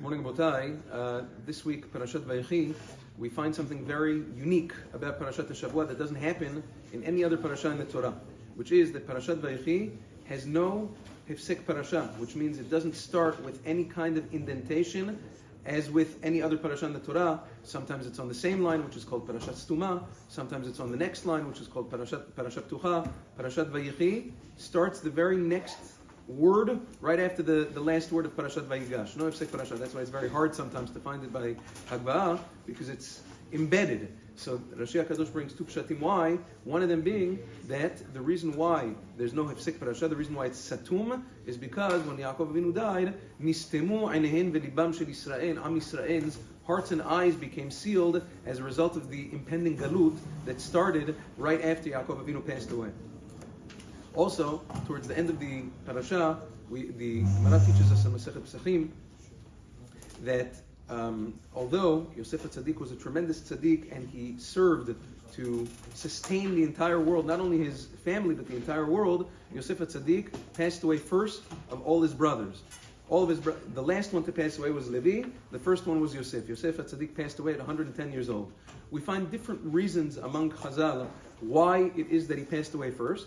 Morning, Botai. This week, Parashat Vayechi, we find something very unique about Parashat Shavua that doesn't happen in any other parasha in the Torah, which is that Parashat Vayechi has no hifsek parasha, which means it doesn't start with any kind of indentation as with any other parasha in the Torah. Sometimes it's on the same line, which is called Parashat Stuma. Sometimes it's on the next line, which is called Parashat Tucha. Parashat Vayechi starts the very next word right after the last word of Parashat Vayigash. No hifsek parasha. That's why it's very hard sometimes to find it by Hagba'ah, because it's embedded. So Rashi HaKadosh brings two pshatim why, one of them being that the reason why there's no hifsek parasha, the reason why it's satum, is because when Yaakov Avinu died, nistemu einehen velibam shel Yisrael, Am Yisrael's hearts and eyes became sealed as a result of the impending galut that started right after Yaakov Avinu passed away. Also, towards the end of the parasha, the Gemara teaches us in Masechet Pesachim that although Yosef HaTzadik was a tremendous tzaddik and he served to sustain the entire world, not only his family but the entire world, Yosef HaTzadik passed away first of all his brothers. The last one to pass away was Levi. The first one was Yosef. Yosef HaTzadik passed away at 110 years old. We find different reasons among Chazal why it is that he passed away first.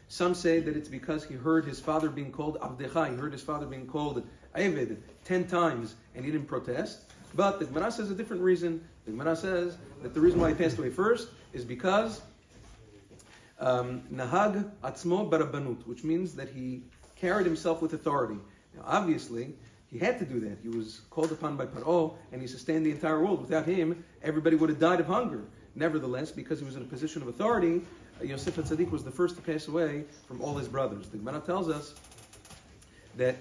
Some say that it's because he heard his father being called Avdecha, he heard his father being called Eved 10 times and he didn't protest. But the Gemara says a different reason. The Gemara says that the reason why he passed away first is because Nahag Atzmo Barabanut, which means that he carried himself with authority. Now obviously, he had to do that. He was called upon by Paro and he sustained the entire world. Without him, everybody would have died of hunger. Nevertheless, because he was in a position of authority, Yosef HaTzadik was the first to pass away from all his brothers. The Gemara tells us that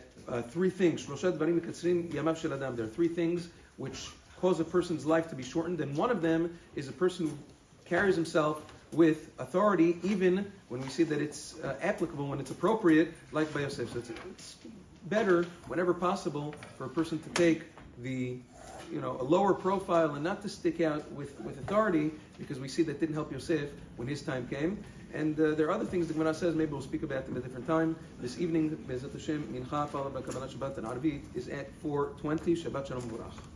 three things, there are three things which cause a person's life to be shortened, and one of them is a person who carries himself with authority, even when we see that it's applicable, when it's appropriate, like by Yosef. So it's better, whenever possible, for a person to take a lower profile and not to stick out with authority, because we see that didn't help Yosef when his time came. And there are other things the Gemara says, maybe we'll speak about them at a different time. This evening, Be'ezrat Hashem, Mincha, followed by Kabbalat Shabbat and Arvit, is at 4:20. Shabbat Shalom Burach.